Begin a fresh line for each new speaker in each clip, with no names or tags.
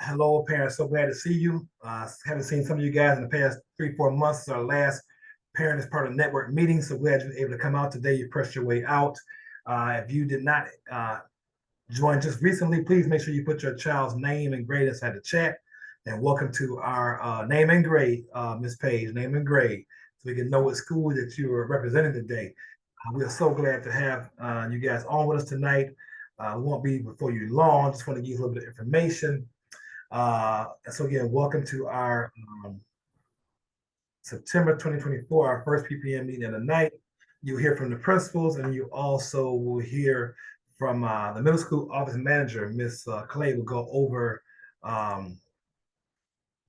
Hello, parents. So glad to see you. Haven't seen some of you guys in the past 3, 4 months. It's our last parent as part of network meeting. So glad you're able to come out today. You pressed your way out. If you did not join just recently, please make sure you put your child's name and grade inside the chat. And welcome to our name and grade, Miss Page, name and grade, so we can know what school that you are representing today. We are so glad to have you guys on with us tonight. We won't be before you long. Just want to give you a little bit of information. And so again, welcome to our September 2024, our first PPN meeting of the night. You'll hear from the principals, and you also will hear from the middle school office manager, Miss Clay, will go over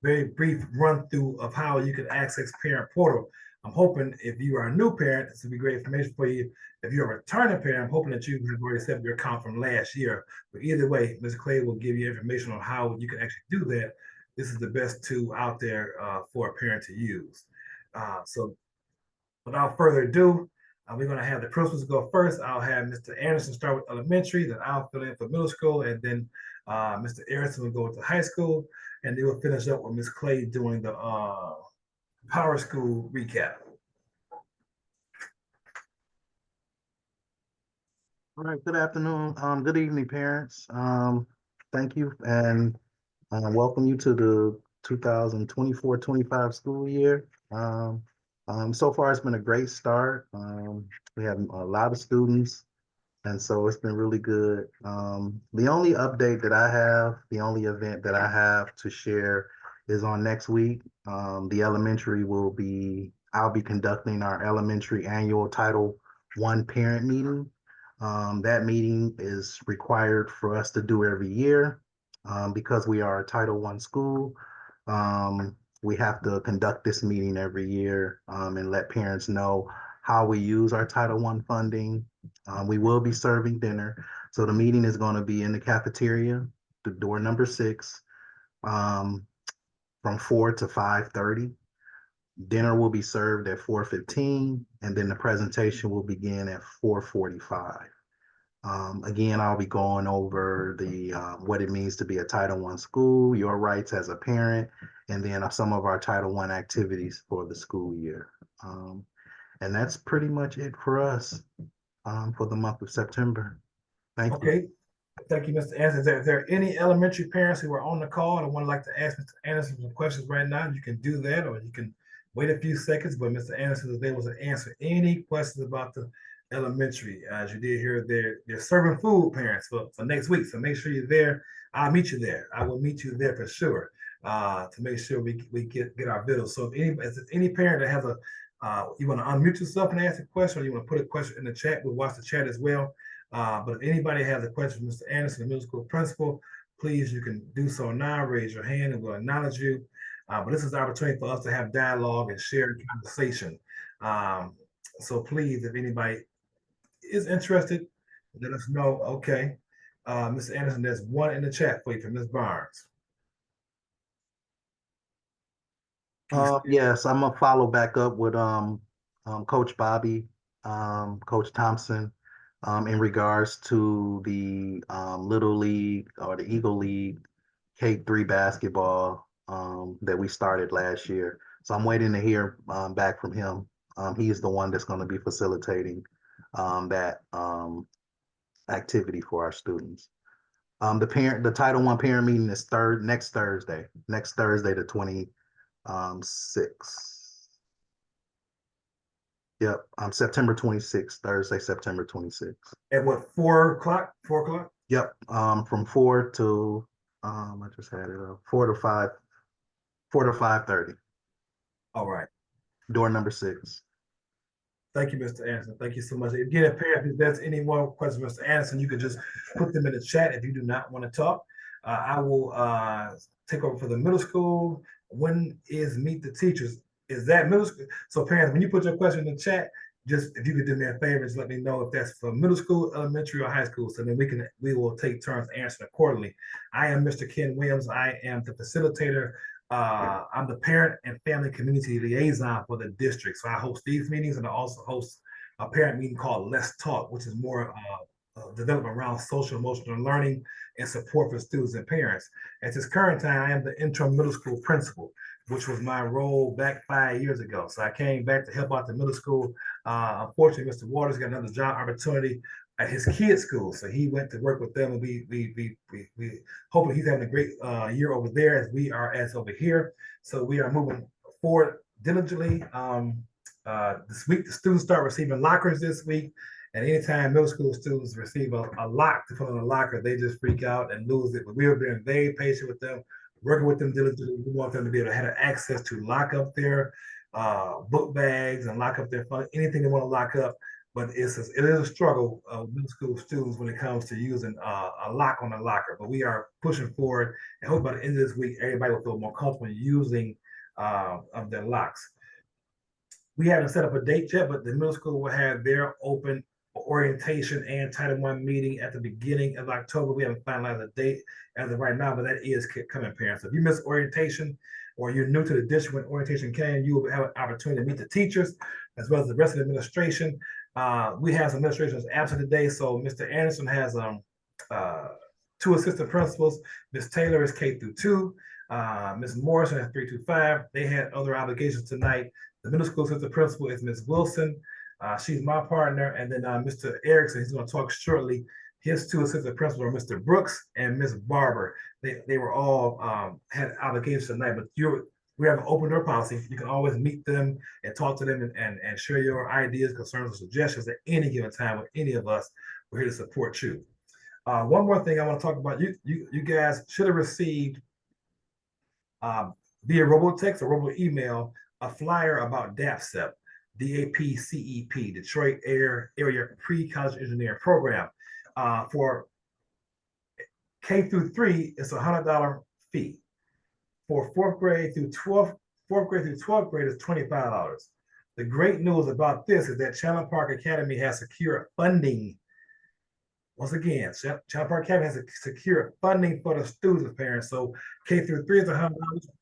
very brief run through of how you can access parent portal. I'm hoping if you are a new parent, this will be great information for you. If you're a returning parent, I'm hoping that you have already set up your account from last year. But either way, Ms. Clay will give you information on how you can actually do that. This is the best tool out there for a parent to use. So without further ado, we're going to have the principals go first. I'll have Mr. Anderson start with elementary, then I'll fill in for middle school, and then Mr. Erickson will go to high school, and they will finish up with Ms. Clay doing the Power School recap.
All right, good afternoon. Good evening, parents. Thank you and welcome you to the 2024-25 school year. So far, it's been a great start. We have a lot of students, and so it's been really good. The only update that I have, the only event that I have to share is on next week. The elementary I'll be conducting our elementary annual Title I parent meeting. That meeting is required for us to do every year because we are a Title I school. We have to conduct this meeting every year and let parents know how we use our Title I funding. We will be serving dinner. So the meeting is going to be in the cafeteria, the door number 6, from 4 to 5:30. Dinner will be served at 4:15, and then the presentation will begin at 4:45. Again, I'll be going over the what it means to be a Title I school, your rights as a parent, and then some of our Title I activities for the school year. And that's pretty much it for us for the month of September. Thank you.
Okay. Thank you, Mr. Anderson. If there are any elementary parents who are on the call and would like to ask Mr. Anderson some questions right now, you can do that, or you can wait a few seconds, but Mr. Anderson is able to answer any questions about the elementary. As you did hear, they're serving food, parents, for next week. So make sure you're there. I'll meet you there. I will meet you there for sure to make sure we get our bills. So if any parent that has you want to unmute yourself and ask a question, or you want to put a question in the chat, we'll watch the chat as well. But if anybody has a question for Mr. Anderson, the middle school principal, please, you can do so now. Raise your hand and we'll acknowledge you. But this is the opportunity for us to have dialogue and share conversation. So please, if anybody is interested, let us know. Okay. Mr. Anderson, there's one in the chat for you from Ms. Barnes.
Yes, I'm gonna follow back up with Coach Bobby, Coach Thompson, in regards to the Little League or the Eagle League K3 basketball that we started last year. So I'm waiting to hear back from him. He is the one that's going to be facilitating that activity for our students. The Title I parent meeting is next Thursday, the 26th. Yep, September 26th, Thursday, September 26th.
At what, 4 o'clock? 4 o'clock?
Yep, from 4 to I just had it up, 4 to 5:30.
All right.
Door number 6.
Thank you, Mr. Anderson. Thank you so much. Again, if there's any more questions, Mr. Anderson, you can just put them in the chat if you do not want to talk. I will take over for the middle school. When is Meet the Teachers? Is that middle school? So parents, when you put your question in the chat, just if you could do me a favor, just let me know if that's for middle school, elementary, or high school. So then we will take turns answering accordingly. I am Mr. Ken Williams. I am the facilitator. I'm the parent and family community liaison for the district. So I host these meetings, and I also host a parent meeting called Let's Talk, which is more development around social emotional learning and support for students and parents. At this current time, I am the interim middle school principal, which was my role back 5 years ago. So I came back to help out the middle school. Unfortunately, Mr. Waters got another job opportunity at his kids' school, so he went to work with them, and we hoping he's having a great year over there as we are as over here. So we are moving forward diligently. This week, the students start receiving lockers this week. And anytime middle school students receive a lock to put on a locker, they just freak out and lose it. But we are being very patient with them, working with them diligently. We want them to be able to have access to lock up their book bags and lock up their fun, anything they want to lock up. But it is a struggle of middle school students when it comes to using a lock on a locker. But we are pushing forward and hope by the end of this week, everybody will feel more comfortable using of their locks. We haven't set up a date yet, but the middle school will have their open orientation and Title I meeting at the beginning of October. We haven't finalized a date as of right now, but that is coming, parents. So if you miss orientation or you're new to the district when orientation came, you will have an opportunity to meet the teachers as well as the rest of the administration. We have some administrators absent today, so Mr. Anderson has 2 assistant principals. Ms. Taylor is K through 2. Ms. Morrison has 3 through 5. They had other obligations tonight. The middle school assistant principal is Ms. Wilson. She's my partner. And then Mr. Erickson, he's going to talk shortly. His 2 assistant principals are Mr. Brooks and Ms. Barber. They were all had obligations tonight, but we have an open door policy. You can always meet them and talk to them and share your ideas, concerns, or suggestions at any given time with any of us. We're here to support you. One more thing I want to talk about. You guys should have received via robotext or robo email a flyer about DAPCEP, DAPCEP, Detroit Area Pre-College Engineering Program. For K through 3, it's a $100 fee. For fourth grade through 12th grade is $25. The great news about this is that Chandler Park Academy has secured funding. Once again, Chandler Park Academy has secured funding for the students' parents. So K through 3 is $100.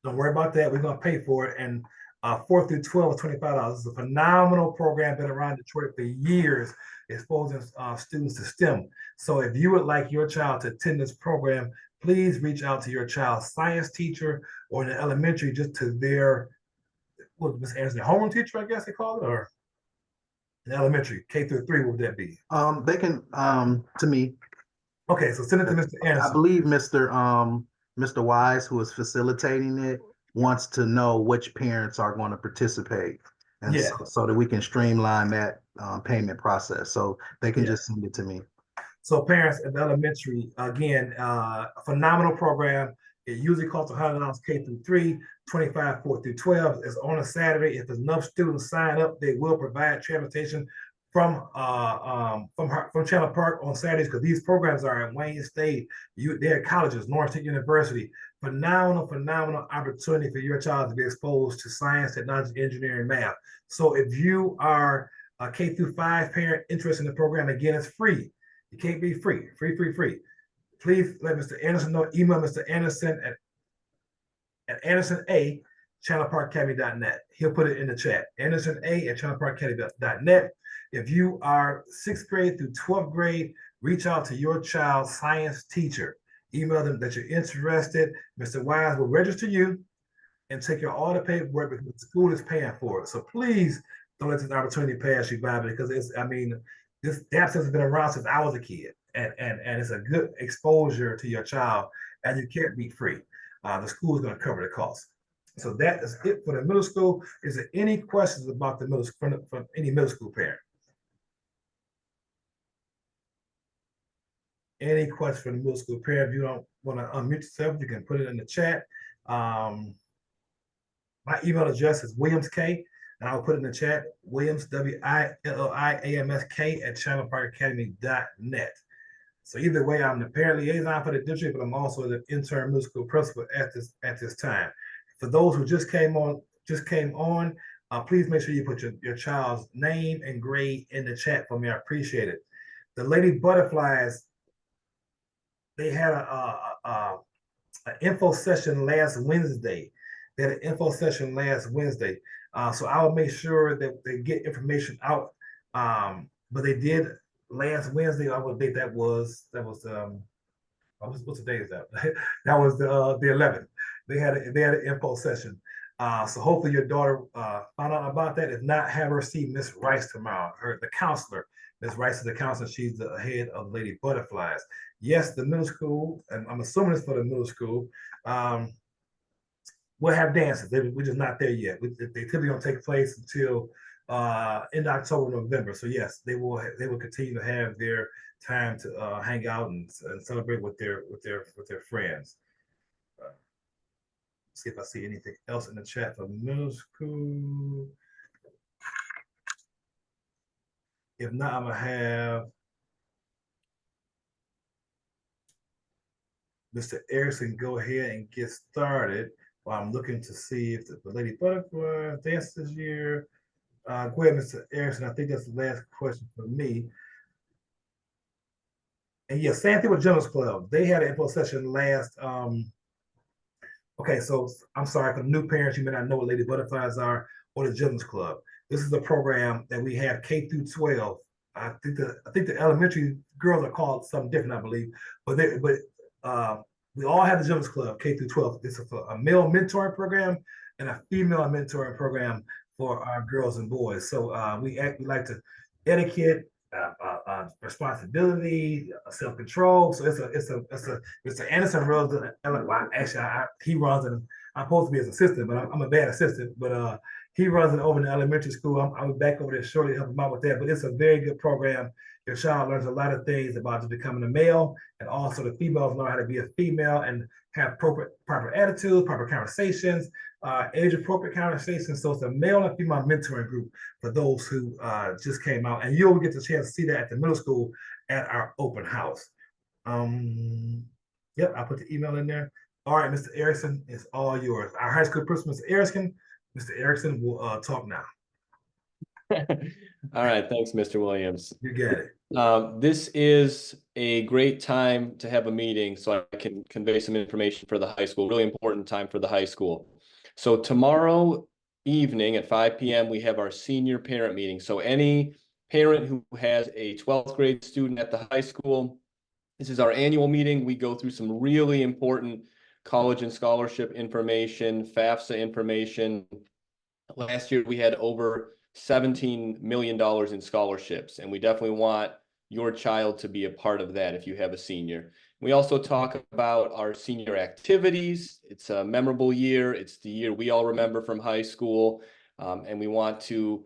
Don't worry about that. We're going to pay for it. And 4 through 12 is $25. It's a phenomenal program, been around Detroit for years, exposing students to STEM. So if you would like your child to attend this program, please reach out to your child's science teacher or in the elementary, just to their, what Ms. Anderson, homeroom teacher, I guess they call it, or in elementary, K through 3, what would that be?
They can to me.
Okay, so send it to Mr. Anderson.
I believe Mr. Wise, who is facilitating it, wants to know which parents are going to participate, and
Yeah.
so that we can streamline that payment process. So they can just send it to me.
So parents at the elementary, again, a phenomenal program. It usually costs $100 K through 3, $25 4 through 12. It's on a Saturday. If enough students sign up, they will provide transportation from Chandler Park on Saturdays, because these programs are at Wayne State. They're at colleges, North State University. Phenomenal opportunity for your child to be exposed to science, technology, engineering, math. So if you are a K through 5 parent interested in the program, again, it's free. It can't be free. Please let Mr. Anderson know. Email Mr. Anderson at andersona@chandlerparkacademy.net. He'll put it in the chat. andersona@chandlerparkacademy.net. If you are 6th grade through 12th grade, reach out to your child's science teacher. Email them that you're interested. Mr. Wise will register you and take your all the paperwork, because the school is paying for it. So please don't let this opportunity pass you by, because this DAPS has been around since I was a kid, and it's a good exposure to your child, and you can't be free. The school is going to cover the cost. So that is it for the middle school. Is there any questions about the middle school from any middle school parent? Any questions from the middle school parent? If you don't want to unmute yourself, you can put it in the chat. My email address is WilliamsK, and I'll put it in the chat, Williams, WILLIAMSK @chandlerparkacademy.net. So either way, I'm the parent liaison for the district, but I'm also the intern middle school principal at this time. For those who just came on, please make sure you put your child's name and grade in the chat for me. I appreciate it. The Lady Butterflies, they had an info session last Wednesday. So I will make sure that they get information out. But they did last Wednesday. I what date that was. That was what's the day is that? That was the 11th. They had an info session. So hopefully your daughter found out about that. If not, have her see Miss Rice tomorrow. The counselor. Miss Rice is the counselor. She's the head of Lady Butterflies. Yes, the middle school, and I'm assuming it's for the middle school. Um, we'll have dances. We're just not there yet. They typically don't take place until in October, November. So yes, they will continue to have their time to hang out and celebrate with their friends. See if I see anything else in the chat for middle school. If not, I'm gonna have Mr. Erickson go ahead and get started while I'm looking to see if the Lady Butterfly dance this year. Go ahead, Mr. Erickson. I think that's the last question for me. And yeah, same thing with Gentlemen's Club. They had an info session last. Okay, so I'm sorry for new parents, you may not know what Lady Butterflies are or the Gentlemen's Club. This is a program that we have K through 12. I think the elementary girls are called something different, I believe. But we all have the Gentlemen's Club K through 12. It's a male mentoring program and a female mentoring program for our girls and boys. So we like to etiquette, responsibility, self-control. So it's a Anderson runs. Well, actually, he runs it. I'm supposed to be his assistant, but I'm a bad assistant. But he runs it over in the elementary school. I'll be back over there shortly to help him out with that. But it's a very good program. Your child learns a lot of things about just becoming a male, and also the females learn how to be a female and have proper attitude, proper conversations, age appropriate conversations. So it's a male and female mentoring group for those who just came out, and you'll get the chance to see that at the middle school at our open house. Yep, I'll put the email in there. All right, Mr. Erickson, it's all yours. Our high school principal, Mr. Erickson will talk now.
All right, thanks, Mr. Williams.
You get it.
This is a great time to have a meeting so I can convey some information for the high school, really important time for the high school. So tomorrow evening at 5 p.m. we have our senior parent meeting. So any parent who has a 12th grade student at the high school, this is our annual meeting. We go through some really important college and scholarship information, FAFSA information. Last year we had over $17 million in scholarships, and we definitely want your child to be a part of that if you have a senior. We also talk about our senior activities. It's a memorable year. It's the year we all remember from high school, and we want to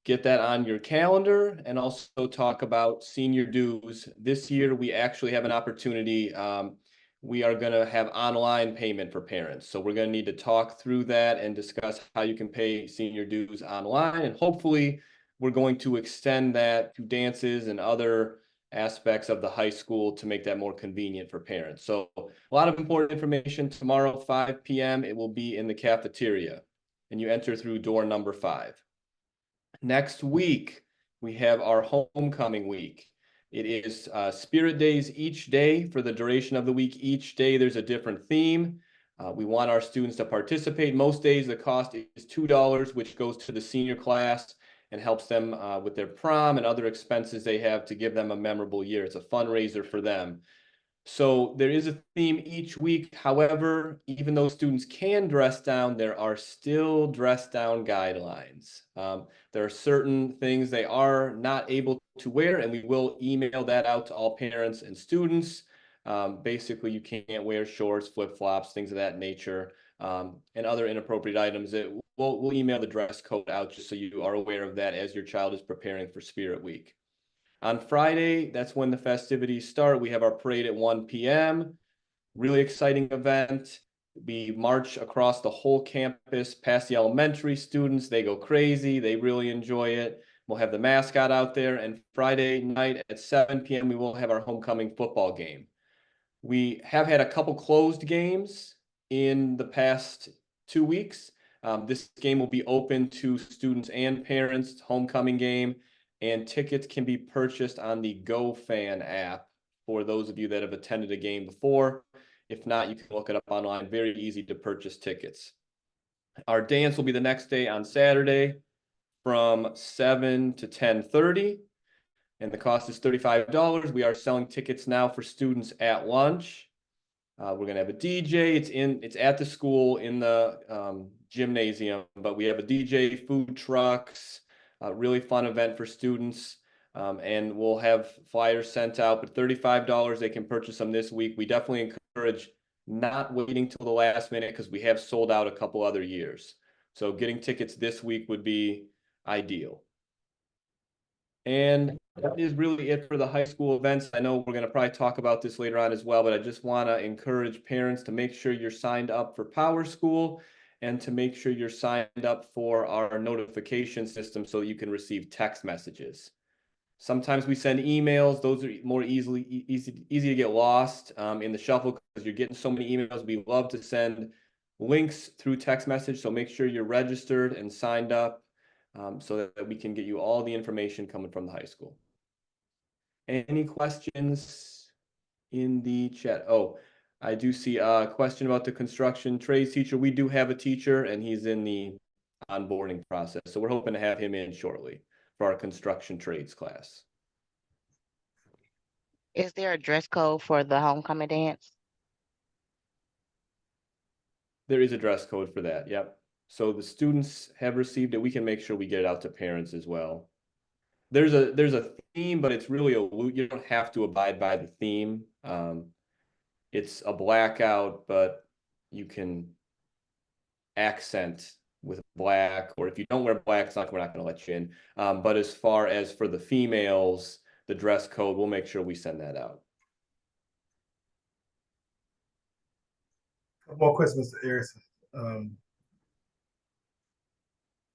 get that on your calendar and also talk about senior dues. This year, we actually have an opportunity. We are going to have online payment for parents. So we're going to need to talk through that and discuss how you can pay senior dues online. And hopefully we're going to extend that to dances and other aspects of the high school to make that more convenient for parents. So a lot of important information tomorrow, 5 p.m. It will be in the cafeteria, and you enter through door number 5. Next week, we have our homecoming week. It is Spirit Days each day for the duration of the week. Each day there's a different theme. We want our students to participate. Most days the cost is $2, which goes to the senior class and helps them with their prom and other expenses they have to give them a memorable year. It's a fundraiser for them. So there is a theme each week. However, even though students can dress down, there are still dress down guidelines. There are certain things they are not able to wear, and we will email that out to all parents and students. Basically, you can't wear shorts, flip-flops, things of that nature, and other inappropriate items. We'll email the dress code out just so you are aware of that as your child is preparing for Spirit Week. On Friday, that's when the festivities start. We have our parade at 1 p.m. Really exciting event. We march across the whole campus past the elementary students. They go crazy. They really enjoy it. We'll have the mascot out there. And Friday night at 7 p.m., we will have our homecoming football game. We have had a couple closed games in the past 2 weeks. This game will be open to students and parents, homecoming game. And tickets can be purchased on the GoFan app for those of you that have attended a game before. If not, you can look it up online. Very easy to purchase tickets. Our dance will be the next day on Saturday from 7 to 10:30. and the cost is $35. We are selling tickets now for students at lunch. We're gonna have a DJ. It's at the school in the gymnasium, but we have a DJ, food trucks, a really fun event for students. And we'll have flyers sent out, but $35, they can purchase them this week. We definitely encourage not waiting till the last minute because we have sold out a couple other years. So getting tickets this week would be ideal. And that is really it for the high school events. I know we're going to probably talk about this later on as well, but I just want to encourage parents to make sure you're signed up for Power School and to make sure you're signed up for our notification system so you can receive text messages. Sometimes we send emails. Those are more easy to get lost in the shuffle because you're getting so many emails. We love to send links through text message. So make sure you're registered and signed up so that we can get you all the information coming from the high school. Any questions in the chat? Oh, I do see a question about the construction trades teacher. We do have a teacher and he's in the onboarding process. So we're hoping to have him in shortly for our construction trades class.
Is there a dress code for the homecoming dance?
There is a dress code for that. Yep. So the students have received it. We can make sure we get it out to parents as well. There's a theme, but it's really you don't have to abide by the theme. It's a blackout, but you can accent with black, or if you don't wear black, we're not going to let you in. But as far as for the females, the dress code, we'll make sure we send that out.
More questions, Mr. Erickson.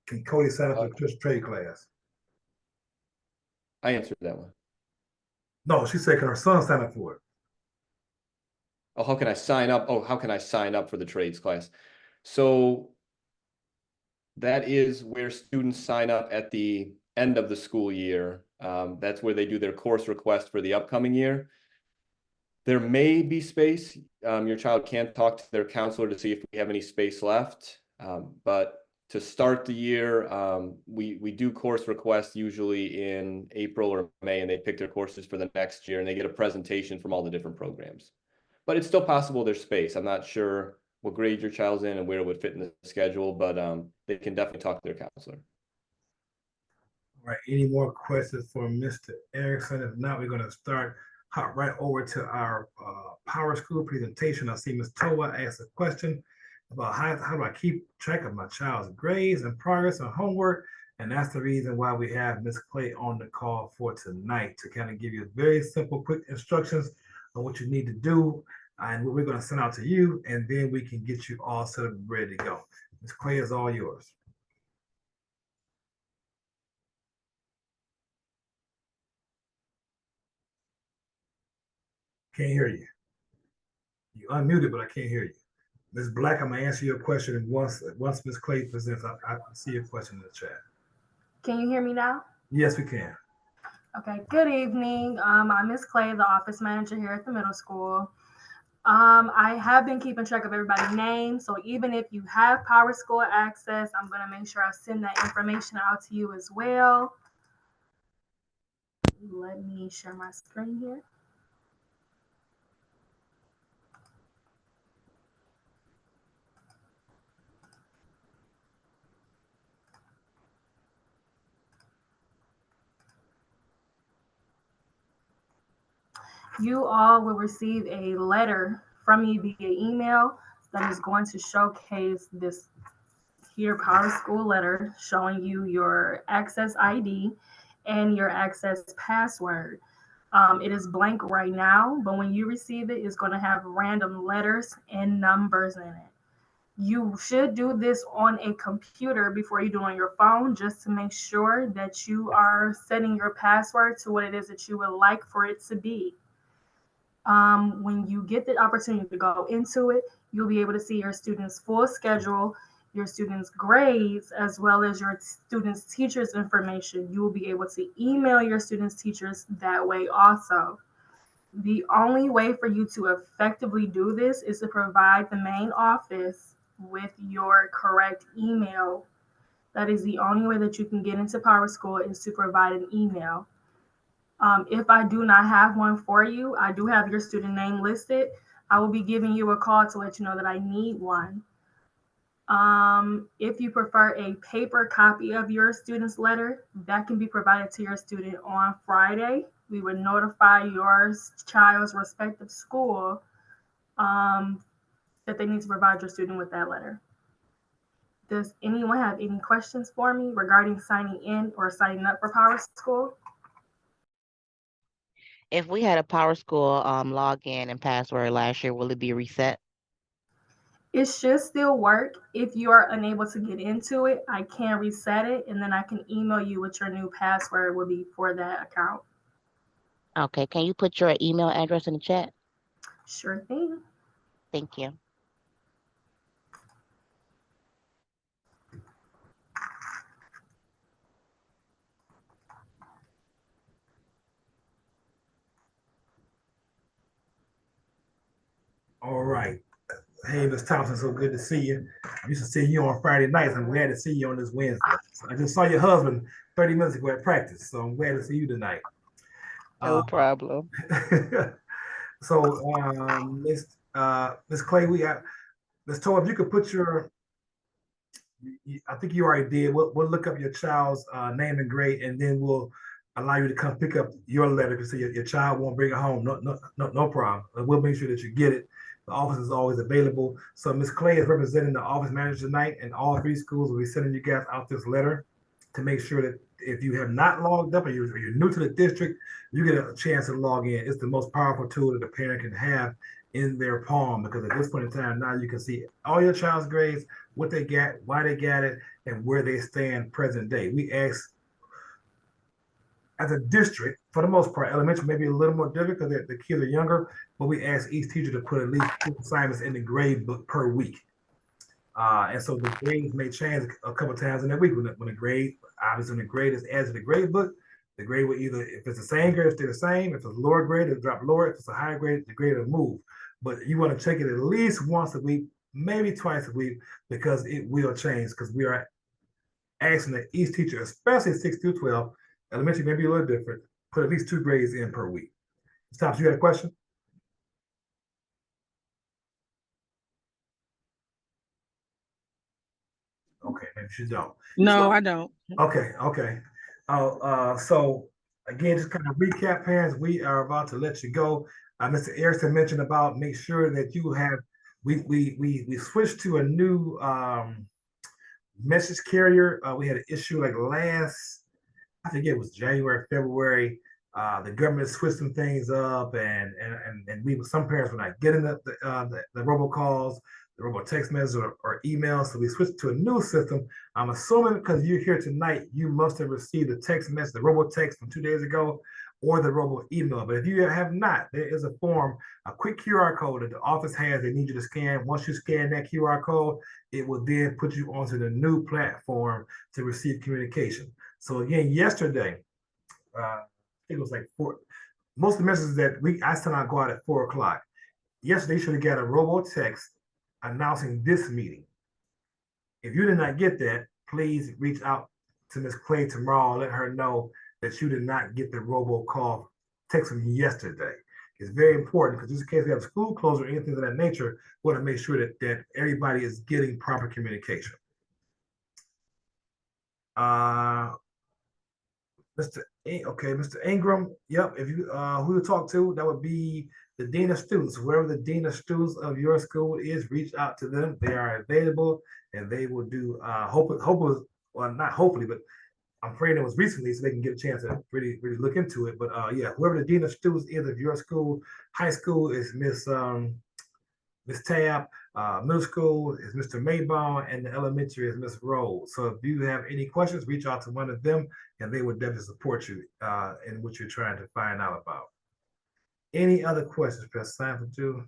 Can Cody sign up for the trade class?
I answered that one.
No, she said, can her son sign up for it?
Oh, how can I sign up? Oh, how can I sign up for the trades class? So that is where students sign up at the end of the school year. That's where they do their course request for the upcoming year. There may be space. Your child can talk to their counselor to see if we have any space left. But to start the year, we do course requests usually in April or May, and they pick their courses for the next year, and they get a presentation from all the different programs. But it's still possible there's space. I'm not sure what grade your child's in and where it would fit in the schedule, but they can definitely talk to their counselor.
All right, any more questions for Mr. Erickson? If not, we're going to hop right over to our Power School presentation. I see Ms. Toa asked a question about how do I keep track of my child's grades and progress and homework, and that's the reason why we have Ms. Clay on the call for tonight to kind of give you very simple, quick instructions on what you need to do and what we're going to send out to you, and then we can get you all set up and ready to go. Ms. Clay is all yours. Can't hear you. You unmuted, but I can't hear you. Ms. Black, I'm gonna answer your question, and once Ms. Clay presents, I see your question in the chat.
Can you hear me now?
Yes, we can.
Okay, good evening. I'm Ms. Clay, the office manager here at the middle school. I have been keeping track of everybody's name, so even if you have Power School access, I'm gonna make sure I send that information out to you as well. Let me share my screen here. You all will receive a letter from me via email that is going to showcase this here Power School letter showing you your access ID and your access password. It is blank right now, but when you receive it, it's going to have random letters and numbers in it. You should do this on a computer before you do it on your phone, just to make sure that you are setting your password to what it is that you would like for it to be. When you get the opportunity to go into it, you'll be able to see your students' full schedule, your students' grades, as well as your students' teachers' information. You will be able to email your students' teachers that way also. The only way for you to effectively do this is to provide the main office with your correct email. That is the only way that you can get into Power School, is to provide an email. If I do not have one for you, I do have your student name listed. I will be giving you a call to let you know that I need one. If you prefer a paper copy of your student's letter, that can be provided to your student on Friday. We would notify your child's respective school that they need to provide your student with that letter. Does anyone have any questions for me regarding signing in or signing up for Power School?
If we had a Power School login and password last year, will it be reset?
It should still work. If you are unable to get into it, I can reset it and then I can email you what your new password will be for that account.
Okay, can you put your email address in the chat?
Sure thing.
Thank you.
All right. Hey, Ms. Thompson, so good to see you. I used to see you on Friday nights. I'm glad to see you on this Wednesday. I just saw your husband 30 minutes ago at practice, so I'm glad to see you tonight.
No problem.
So, Miss Clay, Ms. Toll, if you could put your, I think you already did. We'll look up your child's name and grade, and then we'll allow you to come pick up your letter because your child won't bring it home. No problem. We'll make sure that you get it. The office is always available. So Ms. Clay is representing the office manager tonight, and all 3 schools will be sending you guys out this letter to make sure that if you have not logged up or you're new to the district, you get a chance to log in. It's the most powerful tool that a parent can have in their palm, because at this point in time, now you can see all your child's grades, what they got, why they got it, and where they stand present day. We ask, as a district, for the most part, elementary may be a little more difficult because the kids are younger, but we ask each teacher to put at least 2 assignments in the grade book per week. And so the grades may change a couple times in that week. When the grade, obviously, when the grade is added to the grade book, the grade will either, if it's the same grade, it'll stay the same. If it's a lower grade, it'll drop lower. If it's a higher grade, the grade will move. But you want to check it at least once a week, maybe twice a week, because it will change. Because we are asking that each teacher, especially 6 through 12, elementary may be a little different, put at least 2 grades in per week. Stops, you got a question? Okay, maybe you don't.
No, I don't.
Okay. So again, just kind of recap, parents, we are about to let you go. Mr. Erickson mentioned about make sure that you have, we switched to a new message carrier. We had an issue like last, I think it was January, February. The government switched some things up, and some parents were not getting the robocalls, the robo text messages or emails. So we switched to a new system. I'm assuming because you're here tonight, you must have received the text message, the robo text from 2 days ago, or the robo email. But if you have not, there is a form, a quick QR code that the office has. They need you to scan. Once you scan that QR code, it will then put you onto the new platform to receive communication. So again, yesterday, I think it was like 4. Most of the messages that I sent out go out at 4 o'clock. Yesterday, you should have got a robo text announcing this meeting. If you did not get that, please reach out to Ms. Clay tomorrow and let her know that you did not get the robo call text from yesterday. It's very important because just in case we have school closed or anything of that nature, we want to make sure that everybody is getting proper communication. Mr. Ingram, yep, if you who to talk to, that would be the dean of students. Whoever the dean of students of your school is, reach out to them. They are available and they will do hopefully, well, not hopefully, but I'm praying it was recently so they can get a chance to really look into it. But yeah, whoever the dean of students is of your school, high school is Miss Tab, middle school is Mr. Maybon, and the elementary is Miss Rose. So if you have any questions, reach out to one of them and they will definitely support you in what you're trying to find out about. Any other questions, Press time for 2?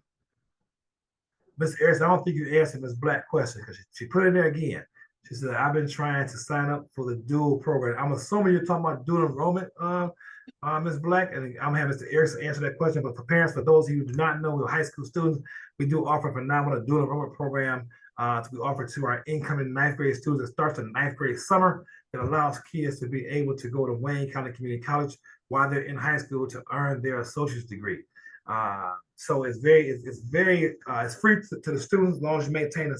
Ms. Harris, I don't think you answered Ms. Black's question because she put it there again. She said, I've been trying to sign up for the dual program. I'm assuming you're talking about dual enrollment, Ms. Black, and I'm having Mr. Erickson answer that question. But for parents, for those of you who do not know, we're high school students, we do offer a phenomenal dual enrollment program. to be offered to our incoming ninth grade students. It starts the ninth grade summer. It allows kids to be able to go to Wayne County Community College while they're in high school to earn their associate's degree. So it's free to the students as long as you maintain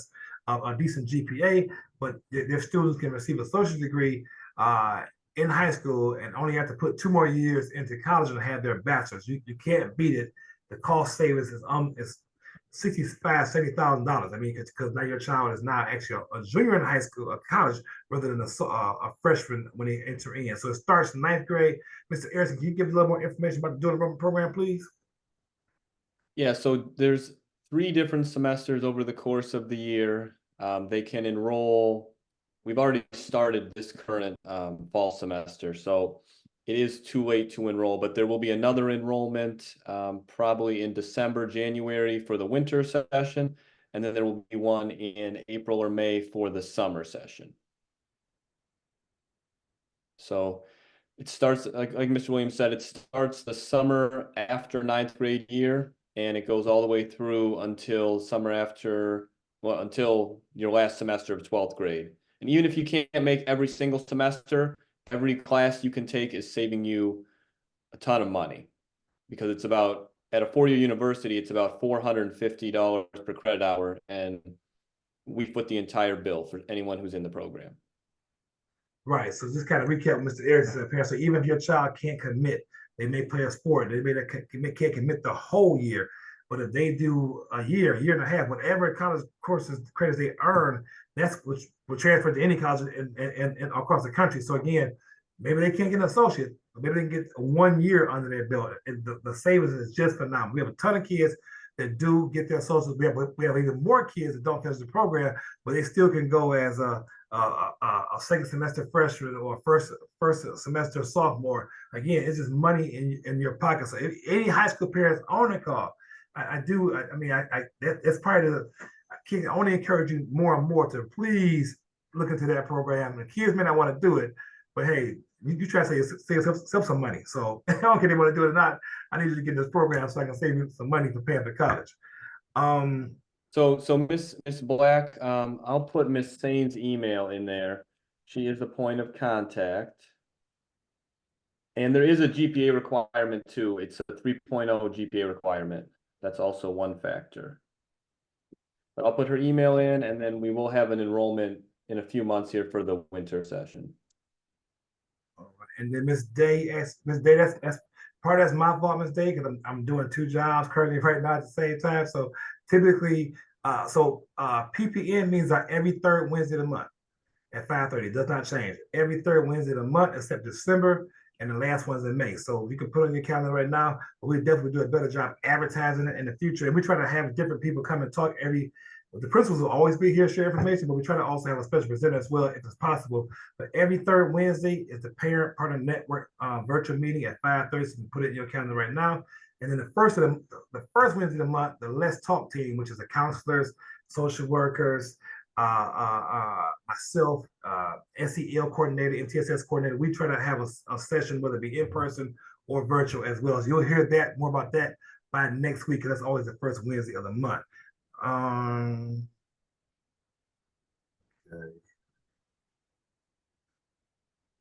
a decent GPA, but their students can receive an associate's degree in high school and only have to put 2 more years into college and have their bachelor's. You can't beat it. The cost savings is $65,000-$70,000. I mean, because now your child is now actually a junior in high school, a college, rather than a freshman when they enter in. So it starts in ninth grade. Mr. Erickson, can you give a little more information about the dual enrollment program, please?
Yeah, so there's 3 different semesters over the course of the year. They can enroll. We've already started this current fall semester, so it is too late to enroll, but there will be another enrollment probably in December, January for the winter session, and then there will be one in April or May for the summer session. So it starts, like Mr. Williams said, it starts the summer after ninth grade year, and it goes all the way through until summer after, well, until your last semester of 12th grade. And even if you can't make every single semester, every class you can take is saving you a ton of money, because it's about, at a 4-year university, it's about $450 per credit hour, and we foot the entire bill for anyone who's in the program.
Right. So just kind of recap what Mr. Erickson said. So even if your child can't commit, they may play a sport. They can't commit the whole year. But if they do a year and a half, whatever college courses credits they earn, that's what will transfer to any college and across the country. So again, maybe they can't get an associate, but maybe they can get 1 year under their belt. And the savings is just phenomenal. We have a ton of kids that do get their associates. We have even more kids that don't finish the program, but they still can go as a second semester freshman or first semester sophomore. Again, it's just money in your pocket. So if any high school parents on the call, that's part of I only encourage you more and more to please look into that program. The kids may not want to do it, but hey, you try to save yourself some money. So I don't care if they want to do it or not. I need you to get this program so I can save you some money for paying for college.
So Miss Black, I'll put Miss Sain's email in there. She is the point of contact. And there is a GPA requirement too. It's a 3.0 GPA requirement. That's also one factor. But I'll put her email in, and then we will have an enrollment in a few months here for the winter session.
All right. And then Miss Day, that's part of that's my fault, Miss Day, because I'm doing 2 jobs currently right now at the same time. So typically, PPN means every 3rd Wednesday of the month at 5:30. It does not change. Every 3rd Wednesday of the month except December, and the last one's in May. So you can put it on your calendar right now, but we definitely do a better job advertising it in the future. And we try to have different people come and talk the principals will always be here, share information, but we try to also have a special presenter as well if it's possible. But every 3rd Wednesday is the Parent Partner Network virtual meeting at 5:30. So you can put it in your calendar right now. And then the first Wednesday of the month, the Let's Talk team, which is the counselors, social workers, myself, SEL coordinator, MTSS coordinator, we try to have a session, whether it be in person or virtual as well. So you'll hear more about that by next week, because that's always the first Wednesday of the month. Okay.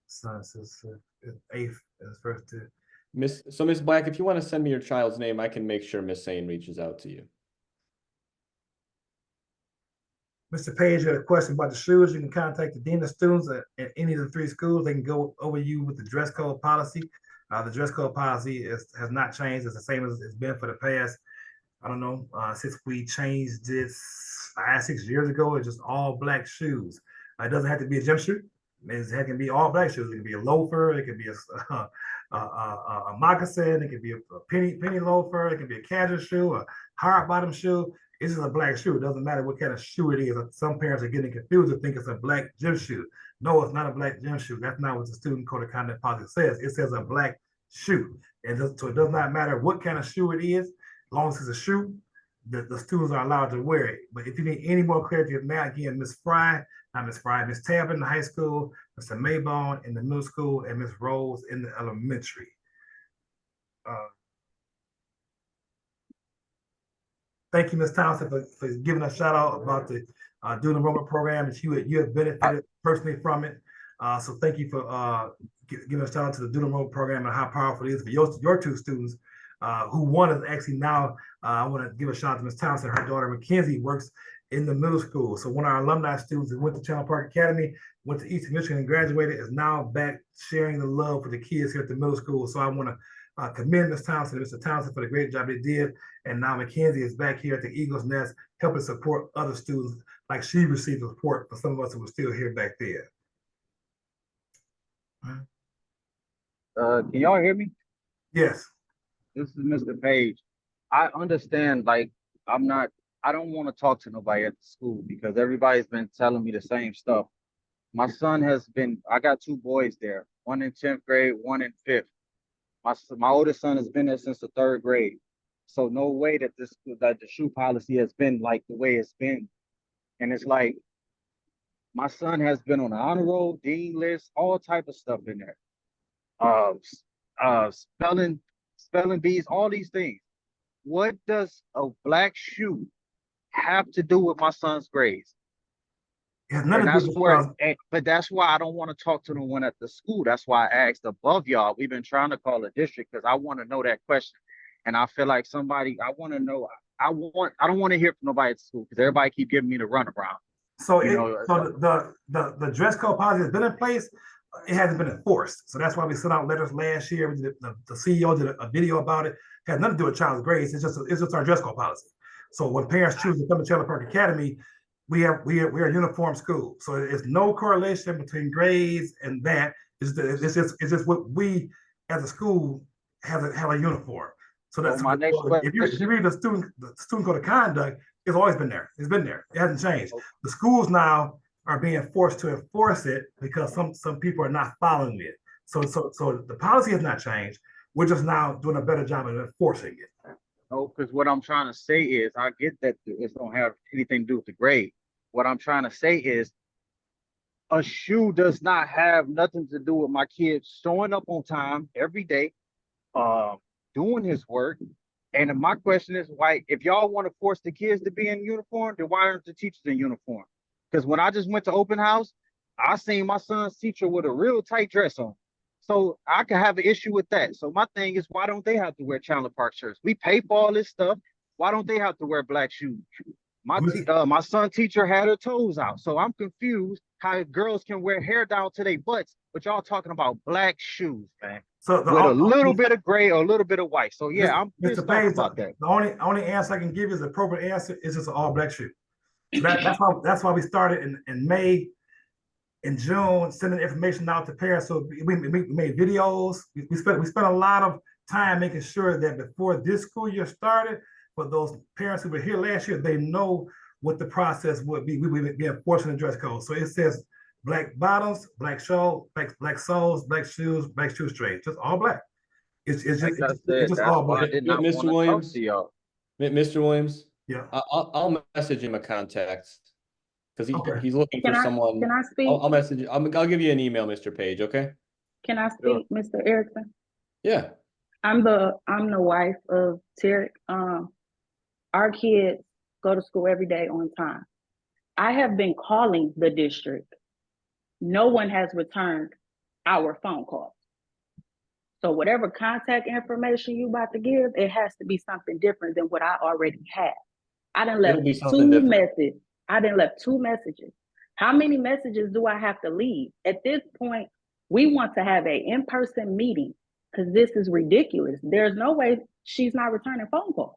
So it's 8th is first to
Miss Black, if you want to send me your child's name, I can make sure Miss Sain reaches out to you.
Mr. Page, you had a question about the shoes. You can contact the dean of students at any of the 3 schools. They can go over you with the dress code policy. The dress code policy has not changed. It's the same as it's been for the past, I don't know, since we changed this 5-6 years ago. It's just all black shoes. It doesn't have to be a gym shoe. It can be all black shoes. It can be a loafer. It can be a moccasin. It can be a penny loafer. It can be a casual shoe, a hard bottom shoe. It's just a black shoe. It doesn't matter what kind of shoe it is. Some parents are getting confused and think it's a black gym shoe. No, it's not a black gym shoe. That's not what the student code of conduct policy says. It says a black shoe. So it does not matter what kind of shoe it is. As long as it's a shoe, the students are allowed to wear it. But if you need any more clarity than that, again, Miss Tab in the high school, Mr. Maybone in the middle school, and Miss Rose in the elementary. Thank you, Ms. Townsend, for giving a shout out about the dual enrollment program, and you have benefited personally from it. So thank you for giving a shout out to the dual enrollment program and how powerful it is for your two students. Who one is actually now, I want to give a shout out to Ms. Thompson. Her daughter Mackenzie works in the middle school. So one of our alumni students that went to Channel Park Academy, went to Eastern Michigan and graduated, is now back sharing the love for the kids here at the middle school. So I want to commend Ms. Thompson and Mr. Thompson for the great job they did. And now Mackenzie is back here at the Eagles Nest, helping support other students like she received support for some of us who were still here back there.
Can y'all hear me?
Yes.
This is Mr. Page. I understand, like, I don't want to talk to nobody at the school because everybody's been telling me the same stuff. My son I got two boys there, one in 10th grade, one in 5th. My oldest son has been there since the 3rd grade. So no way that the shoe policy has been like the way it's been. And it's like, my son has been on the honor roll, dean list, all type of stuff in there. Spelling bees, all these things. What does a black shoe have to do with my son's grades?
And
but that's why I don't want to talk to the one at the school. That's why I asked above y'all. We've been trying to call a district because I want to know that question. And I feel like I want to know. I don't want to hear from nobody at the school because everybody keep giving me the runaround.
So the dress code policy has been in place. It hasn't been enforced. So that's why we sent out letters last year. The CEO did a video about it. It has nothing to do with child's grades. It's just our dress code policy. So when parents choose to come to Channel Park Academy, we're a uniform school. So it's no correlation between grades and that. It's just what we as a school have a uniform. So that's
my next question.
If you read the student code of conduct, it's always been there. It's been there. It hasn't changed. The schools now are being forced to enforce it because some people are not following it. So the policy has not changed. We're just now doing a better job of enforcing it.
No, because what I'm trying to say is, I get that it don't have anything to do with the grade. What I'm trying to say is, a shoe does not have nothing to do with my kid showing up on time every day, doing his work. And my question is, why, if y'all want to force the kids to be in uniform, then why aren't the teachers in uniform? Because when I just went to open house, I seen my son's teacher with a real tight dress on. So I could have an issue with that. So my thing is, why don't they have to wear Chandler Park shirts? We pay for all this stuff. Why don't they have to wear black shoes? My son's teacher had her toes out. So I'm confused how girls can wear hair down to their butts, but y'all talking about black shoes, man. So with a little bit of gray or a little bit of white. So yeah, I'm pissed off about that.
The only answer I can give you is the appropriate answer is just an all black shoe. So that's why we started in May, in June, sending information out to parents. So we made videos. We spent a lot of time making sure that before this school year started, for those parents who were here last year, they know what the process would be. We would be enforcing the dress code. So it says black bottoms, black soles, black shoes, black shoe straight, just all black. It's just all black.
Mr. Williams, Mr. Williams.
Yeah,
I'll message him a contact because he's looking for someone.
Can I speak?
I'll message. I'll give you an email, Mr. Page. Okay.
Can I speak, Mr. Erickson?
Yeah.
I'm the wife of Terry. Our kids go to school every day on time. I have been calling the district. No one has returned our phone calls. So whatever contact information you about to give, it has to be something different than what I already have. I done left two messages. I done left 2 messages. How many messages do I have to leave? At this point, we want to have an in-person meeting because this is ridiculous. There's no way she's not returning phone calls.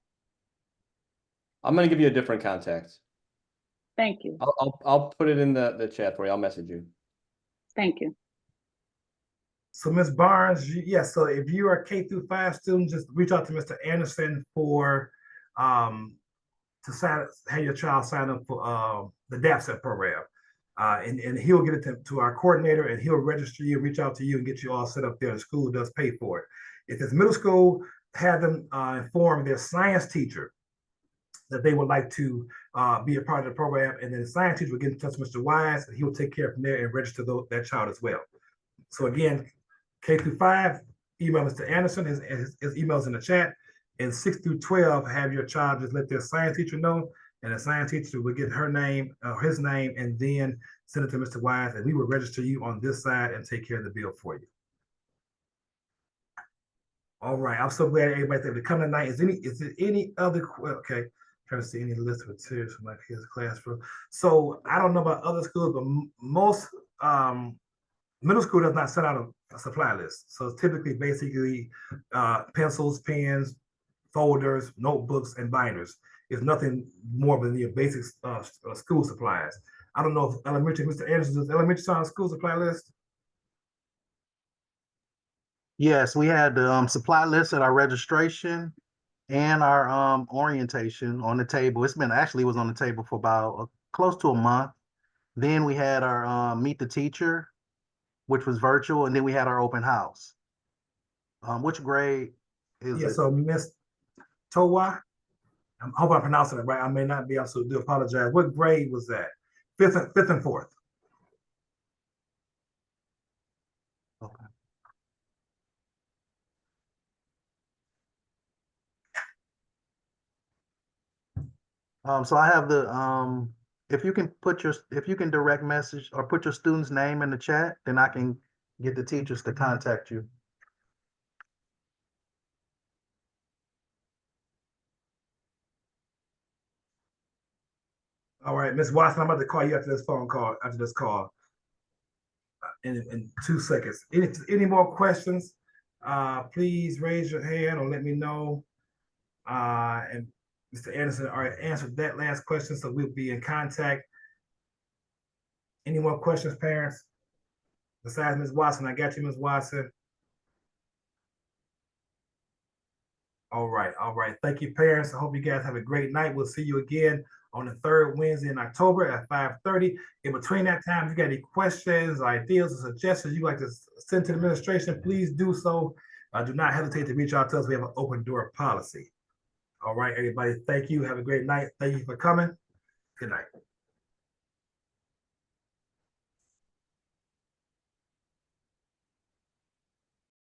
I'm going to give you a different contact.
Thank you.
I'll put it in the chat for you. I'll message you.
Thank you.
So Ms. Barnes, yes. So if you are a K-5 student, just reach out to Mr. Anderson for to have your child sign up for the DAPSET program, and he'll get it to our coordinator, and he'll register you, reach out to you, and get you all set up there. The school does pay for it. If it's middle school, have them inform their science teacher that they would like to be a part of the program, and then the science teacher will get in touch with Mr. Wise, and he will take care of from there and register that child as well. So again, K-5, email Mr. Anderson, his email's in the chat, and 6 through 12, have your child just let their science teacher know, and the science teacher will get her name, his name, and then send it to Mr. Wise, and we will register you on this side and take care of the bill for you. All right, I'm so glad everybody's able to come tonight. Is there any other, okay, trying to see any list of materials from my kids' classroom. So I don't know about other schools, but most middle school does not send out a supply list. So it's typically basically pencils, pens, folders, notebooks, and binders. It's nothing more than your basic school supplies. I don't know if elementary, Mr. Anderson, does elementary on a school supply list?
Yes, we had the supply list at our registration and our orientation on the table. It's been actually was on the table for about close to a month. Then we had our meet the teacher, which was virtual, and then we had our open house. Which grade is
Yeah,
it?
so Miss Towa, I hope I'm pronouncing it right. I may not be, I so do apologize. What grade was that? Fifth and fourth.
Okay. So I have the if you can direct message or put your student's name in the chat, then I can get the teachers to contact you.
All right, Miss Watson, I'm about to call you after this phone call, after this call. In 2 seconds. Any more questions? Please raise your hand or let me know. And Mr. Anderson already answered that last question, so we'll be in contact. Any more questions, parents? Besides Ms. Watson, I got you, Ms. Watson. All right, all right. Thank you, parents. I hope you guys have a great night. We'll see you again on the third Wednesday in October at 5:30. In between that time, if you got any questions, ideas, or suggestions you'd like to send to the administration, please do so. Do not hesitate to reach out to us. We have an open door policy. All right, everybody. Thank you. Have a great night. Thank you for coming. Good night.